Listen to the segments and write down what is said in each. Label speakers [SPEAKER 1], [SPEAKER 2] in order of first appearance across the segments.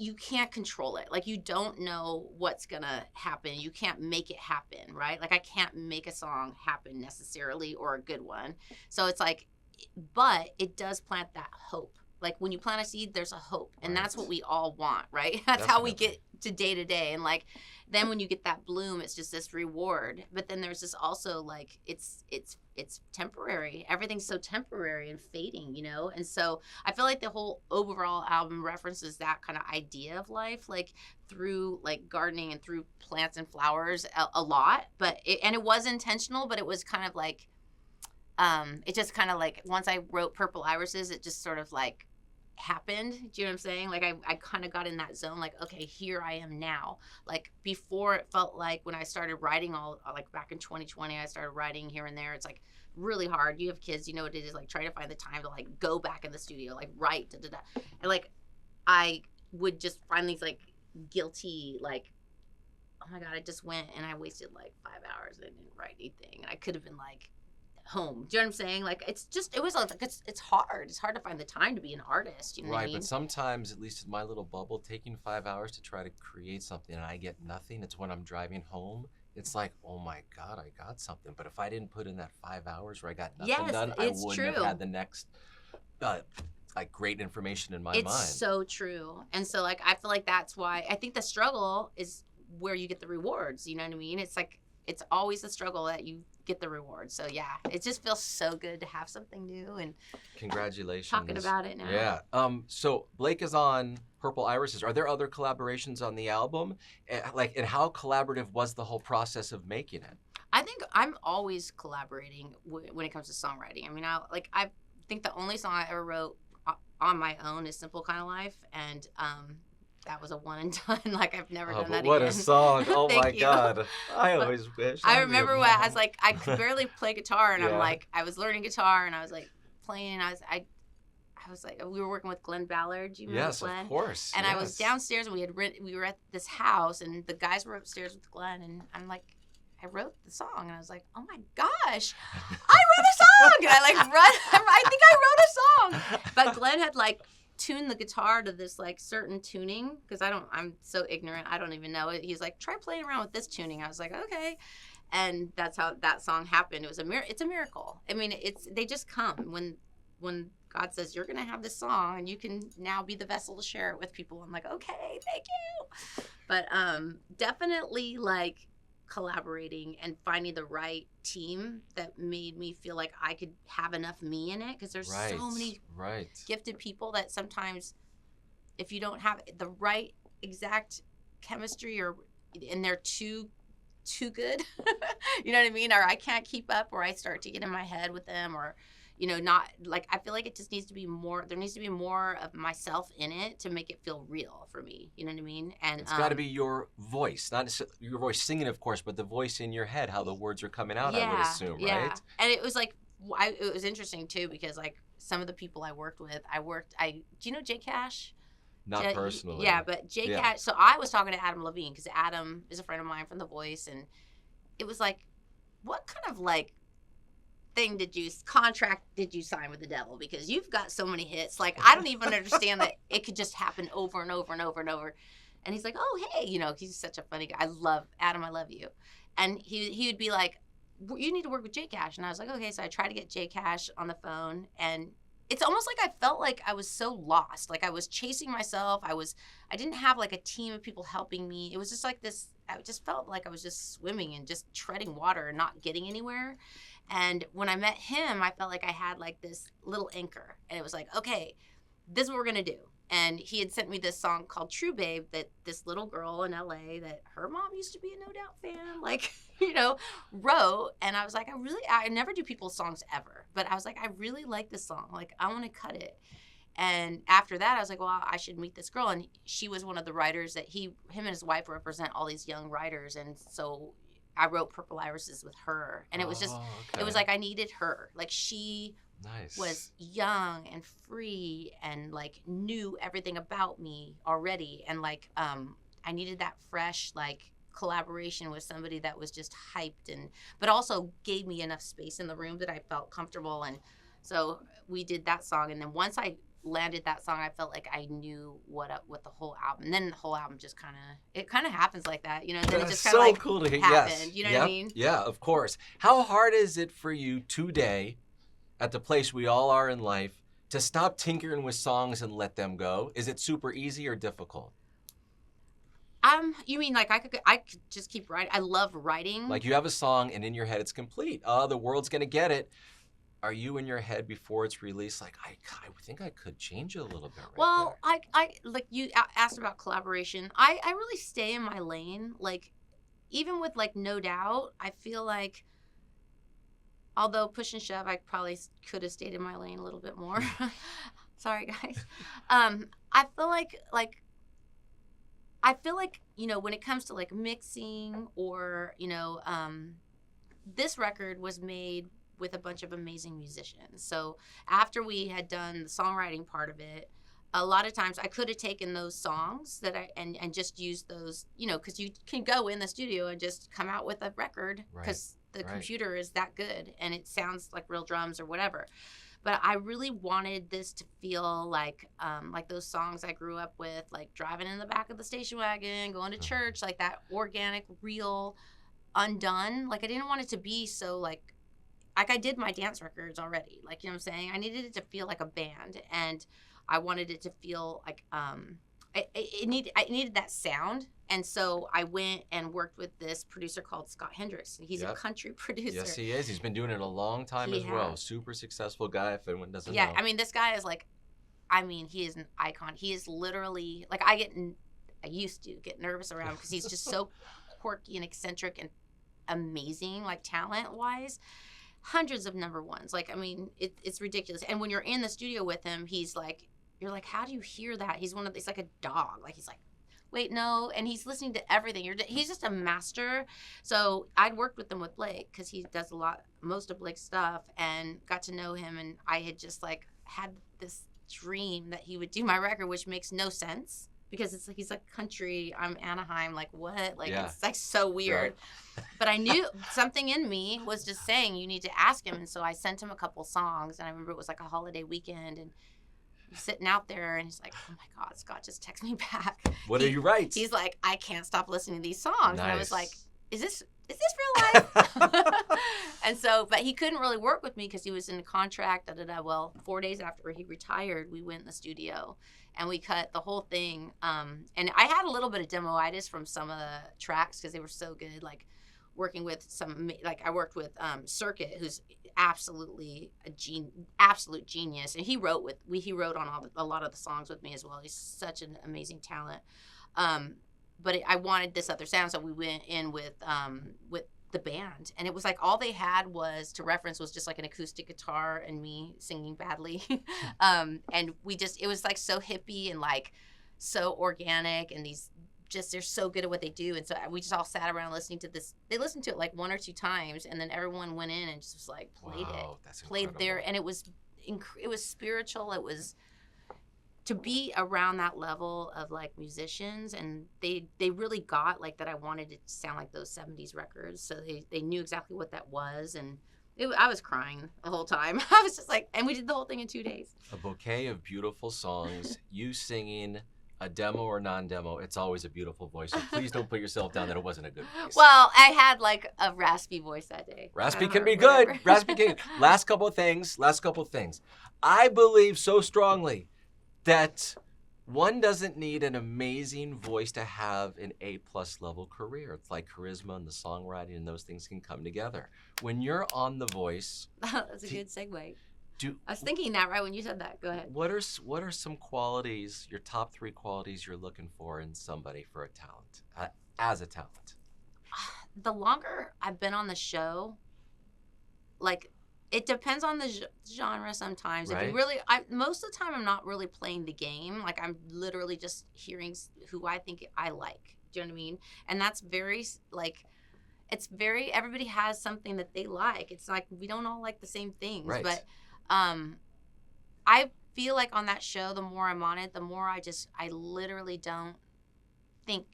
[SPEAKER 1] you can't control it. Like, you don't know what's gonna happen. You can't make it happen, right? Like, I can't make a song happen necessarily, or a good one. So it's like, but it does plant that hope. Like, when you plant a seed, there's a hope, and that's what we all want, right? That's how we get to day day. And like, then when you get that bloom, it's just this reward. But then there's this also, like, it's temporary. Everything's so temporary and fading, you know? And so I feel like the whole overall album references that kind of idea of life, like, through like gardening and through plants and flowers a lot. But it was intentional, but it was kind of like, it just kind of like, once I wrote Purple Irises, it just sort of like happened. Do you know what I'm saying? Like, I kind of got in that zone, like, okay, here I am now. Like, before, it felt like when I started writing, all like back in 2020, I started writing here and there. It's like really hard. You have kids, you know what it is, like trying to find the time to like go back in the studio, like write, da, da, da. And like, I would just find these like guilty, like, oh my God, I just went and I wasted like 5 hours and I didn't write anything. And I could have been like home. Do you know what I'm saying? Like, it's just, it was like, it's hard. It's hard to find the time to be an artist. You know what I mean?
[SPEAKER 2] But sometimes, at least in my little bubble, taking 5 hours to try to create something and I get nothing, it's when I'm driving home. It's like, oh my God, I got something. But if I didn't put in that 5 hours where I got nothing done, I wouldn't have had the next, like, great information in my mind.
[SPEAKER 1] It's so true. And so, like, I feel like that's why I think the struggle is where you get the rewards. You know what I mean? It's like, it's always the struggle that you get the reward. So yeah, it just feels so good to have something new and
[SPEAKER 2] congratulations
[SPEAKER 1] talking about it now.
[SPEAKER 2] Yeah. So Blake is on Purple Irises. Are there other collaborations on the album? And how collaborative was the whole process of making it?
[SPEAKER 1] I think I'm always collaborating when it comes to songwriting. I mean, I think the only song I ever wrote on my own is Simple Kind of Life, and that was a one and done. Like, I've never done that again.
[SPEAKER 2] What a song. Oh my
[SPEAKER 1] you.
[SPEAKER 2] God. I always wish.
[SPEAKER 1] I remember when I was like, I could barely play guitar, and
[SPEAKER 2] Yeah.
[SPEAKER 1] I'm like, I was learning guitar, and I was like playing, and I was like, we were working with Glenn Ballard. Do you remember
[SPEAKER 2] Yes,
[SPEAKER 1] Glenn?
[SPEAKER 2] of course.
[SPEAKER 1] And
[SPEAKER 2] yes.
[SPEAKER 1] I was downstairs, and we were at this house, and the guys were upstairs with Glenn, and I'm like, I wrote the song, and I was like, oh my gosh, I wrote a song, and I like I think I wrote a song, but Glenn had like tuned the guitar to this like certain tuning, because I'm so ignorant, I don't even know it. He's like, try playing around with this tuning. I was like, okay. And that's how that song happened. It was it's a miracle. I mean, they just come when God says, you're gonna have this song and you can now be the vessel to share it with people. I'm like, okay, thank you. But definitely like collaborating and finding the right team that made me feel like I could have enough me in it, because there's so many gifted people that sometimes if you don't have the right exact chemistry, and they're too good you know what I mean, or I can't keep up, or I start to get in my head with them, or not, like, I feel like it just needs to be more, there needs to be more of myself in it to make it feel real for me, you know what I mean? And
[SPEAKER 2] it's got to be your voice, not your voice singing, of course, but the voice in your head, how the words are coming out, I would assume, right?
[SPEAKER 1] And it was like, it was interesting too, because like some of the people I worked with, do you know Jay Cash?
[SPEAKER 2] Not personally.
[SPEAKER 1] Yeah, but Jay Cash, so I was talking to Adam Levine, because Adam is a friend of mine from The Voice, and it was like, what kind of like contract did you sign with the devil, because you've got so many hits, like I don't even understand that it could just happen over and over and over and over. And he's like, oh hey, he's such a funny guy. I love Adam, I love you. And he would be like, you need to work with Jay Cash. And I was like, okay. So I tried to get Jay Cash on the phone, and it's almost like I felt like I was so lost, like I was chasing myself. I didn't have like a team of people helping me. It was just like this, I just felt like I was just swimming and just treading water and not getting anywhere. And when I met him, I felt like I had like this little anchor, and it was like, okay, this is what we're gonna do. And he had sent me this song called True Babe, that this little girl in LA that her mom used to be a No Doubt fan, like, wrote. And I was like, I never do people's songs ever, but I was like, I really like this song. Like, I want to cut it. And after that, I was like, well, I should meet this girl. And she was one of the writers that him and his wife represent all these young writers. And so I wrote Purple Irises with her. And it was just, It was like I needed her. Like, she was young and free and like knew everything about me already. And like, I needed that fresh, like, collaboration with somebody that was just hyped, but also gave me enough space in the room that I felt comfortable. And so we did that song. And then once I landed that song, I felt like I knew what the whole album, and then the whole album just kind of happens like that, you know, and then it just kind of
[SPEAKER 2] so
[SPEAKER 1] like
[SPEAKER 2] cool to hear.
[SPEAKER 1] happened,
[SPEAKER 2] Yes.
[SPEAKER 1] you know what I mean?
[SPEAKER 2] Yeah, of course. How hard is it for you today, at the place we all are in life, to stop tinkering with songs and let them go? Is it super easy or difficult?
[SPEAKER 1] You mean like I could just keep writing? I love writing.
[SPEAKER 2] Like you have a song and in your head it's complete. The world's gonna get it. Are you in your head before it's released like, I think I could change it a little bit
[SPEAKER 1] Well,
[SPEAKER 2] there?
[SPEAKER 1] I like you asked about collaboration. I really stay in my lane. Like, even with like No Doubt, I feel like, although push and shove, I probably could have stayed in my lane a little bit more. Sorry, guys. I feel like, you know, when it comes to like mixing or, you know, this record was made with a bunch of amazing musicians. So after we had done the songwriting part of it, a lot of times I could have taken those songs that and just used those, you know, because you can go in the studio and just come out with a record because the computer is that good and it sounds like real drums or whatever. But I really wanted this to feel like those songs I grew up with, like driving in the back of the station wagon, going to church, like that organic, real, undone. Like I didn't want it to be so like I did my dance records already. Like, you know what I'm saying? I needed it to feel like a band, and I wanted it to feel like I needed that sound. And so I went and worked with this producer called Scott Hendricks. He's a country producer.
[SPEAKER 2] Yes, he is. He's been doing it a long time well. Super successful guy, if anyone doesn't know.
[SPEAKER 1] Yeah, I mean, this guy is like, I mean, he is an icon. He is literally, like, I used to get nervous around him because he's just so quirky and eccentric and amazing, like, talent-wise. Hundreds of number ones. Like, I mean, it's ridiculous. And when you're in the studio with him, he's like, you're like, how do you hear that? He's like a dog. Like, he's like, wait, no. And he's listening to everything. He's just a master. So I'd worked with him with Blake because he does most of Blake's stuff, and got to know him. And I had just like had this dream that he would do my record, which makes no sense because it's like, he's like country. I'm Anaheim. Like what? Like, it's like so weird. Right. But I knew something in me was just saying, you need to ask him. And so I sent him a couple songs, and I remember it was like a holiday weekend, and sitting out there, and he's like, oh my God, Scott just text me back.
[SPEAKER 2] What are you right?
[SPEAKER 1] He's like, I can't stop listening to these songs. Nice. And I was like, is this real life? And so, but he couldn't really work with me because he was in a contract. Well, 4 days after he retired, we went in the studio and we cut the whole thing. And I had a little bit of demoitis from some of the tracks because they were so good. Like working with I worked with Circuit, who's absolutely absolute genius, and he wrote on a lot of the songs with me as well. He's such an amazing talent. But I wanted this other sound, so we went in with the band, and it was like all they had was just like an acoustic guitar and me singing badly. And it was like so hippie and like so organic, and they're so good at what they do. And so we just all sat around listening to this. They listened to it like 1 or 2 times, and then everyone went in and just was like played there, and it was spiritual. It was to be around that level of like musicians, and they really got like that. I wanted it to sound like those 70s records, so they knew exactly what that was. And I was crying the whole time. I was just like, and we did the whole thing in 2 days.
[SPEAKER 2] A bouquet of beautiful songs, you singing a demo or non-demo, it's always a beautiful voice. So please don't put yourself down that it wasn't a good voice.
[SPEAKER 1] Well, I had like a raspy voice that day.
[SPEAKER 2] Raspy can be good. Raspy can. Last couple of things. I believe so strongly that one doesn't need an amazing voice to have an A+ level career. It's like charisma and the songwriting, and those things can come together. When you're on The Voice,
[SPEAKER 1] that's a good segue. I was thinking that right when you said that. Go ahead.
[SPEAKER 2] What are some qualities, your top 3 qualities you're looking for in somebody for a talent, as a talent?
[SPEAKER 1] The longer I've been on the show, like, it depends on the genre sometimes. Right. If you really, most of the time I'm not really playing the game. Like, I'm literally just hearing who I think I like. Do you know what I mean? And that's very, like, everybody has something that they like. It's like we don't all like the same things. Right. But I feel like on that show, the more I'm on it, the more I literally don't think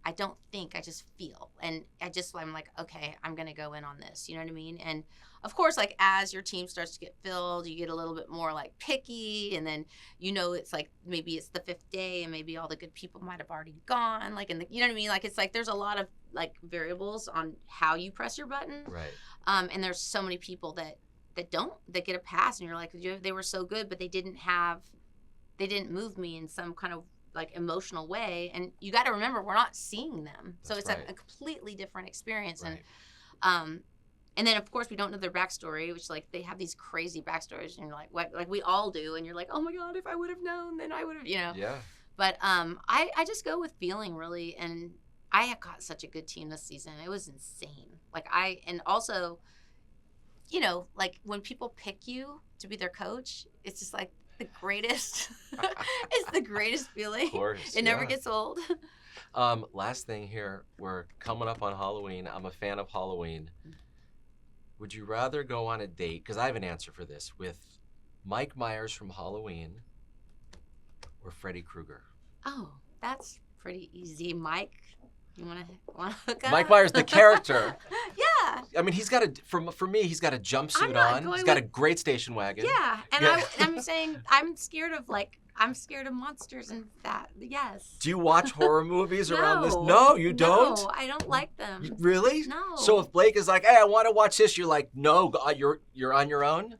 [SPEAKER 1] I don't think, I just feel. And I'm like, okay, I'm going to go in on this. You know what I mean? And of course, like as your team starts to get filled, you get a little bit more like picky. And then, it's like maybe it's the 5th day and maybe all the good people might have already gone. Like, you know what I mean? Like, it's like there's a lot of like variables on how you press your button.
[SPEAKER 2] Right.
[SPEAKER 1] And there's so many people that get a pass. And you're like, they were so good, but they didn't move me in some kind of like emotional way. And you got to remember, we're not seeing them. So it's
[SPEAKER 2] right.
[SPEAKER 1] a completely different experience.
[SPEAKER 2] Right.
[SPEAKER 1] And then of course we don't know their backstory, which like they have these crazy backstories and you're like, what? Like we all do. And you're like, oh my God, if I would have known, then I would have,
[SPEAKER 2] Yeah.
[SPEAKER 1] But I just go with feeling really. And I have got such a good team this season. It was insane. Like and also, like when people pick you to be their coach, it's just like, the greatest. It's the greatest feeling.
[SPEAKER 2] Of course.
[SPEAKER 1] It never gets old.
[SPEAKER 2] Last thing here, we're coming up on Halloween. I'm a fan of Halloween. Would you rather go on a date, because I have an answer for this, with Mike Myers from Halloween or Freddy Krueger?
[SPEAKER 1] Oh, that's pretty easy. Mike, you want to hook up?
[SPEAKER 2] Mike Myers, the character.
[SPEAKER 1] Yeah.
[SPEAKER 2] I mean, he's got for me, he's got a jumpsuit on. He's got a great station wagon.
[SPEAKER 1] Yeah, and I'm saying I'm scared of monsters and that. Yes.
[SPEAKER 2] Do you watch horror movies around this? No, you don't?
[SPEAKER 1] No, I don't like them.
[SPEAKER 2] Really?
[SPEAKER 1] No.
[SPEAKER 2] So if Blake is like, hey, I want to watch this, you're like, no, you're on your own?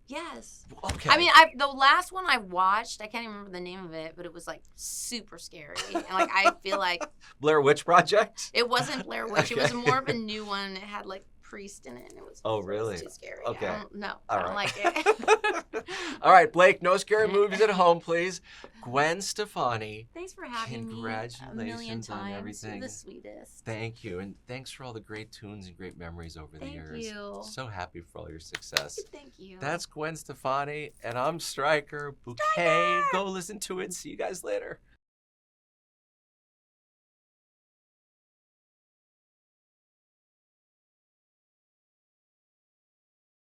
[SPEAKER 1] Yes.
[SPEAKER 2] Okay.
[SPEAKER 1] I mean, the last one I watched, I can't even remember the name of it, but it was like super scary. And like I feel like
[SPEAKER 2] Blair Witch Project?
[SPEAKER 1] It wasn't Blair Witch. Okay. It was more of a new one. It had like priest in it. And it was
[SPEAKER 2] really?
[SPEAKER 1] Too scary.
[SPEAKER 2] Okay.
[SPEAKER 1] I don't like it.
[SPEAKER 2] All right, Blake, no scary movies at home, please. Gwen Stefani.
[SPEAKER 1] Thanks for having me.
[SPEAKER 2] Congratulations
[SPEAKER 1] a million times.
[SPEAKER 2] on everything.
[SPEAKER 1] You're the sweetest.
[SPEAKER 2] Thank you. And thanks for all the great tunes and great memories over the years.
[SPEAKER 1] Thank you.
[SPEAKER 2] So happy for all your success.
[SPEAKER 1] Thank you.
[SPEAKER 2] That's Gwen Stefani, and I'm Stryker. Bouquet. Go listen to it. See you guys later.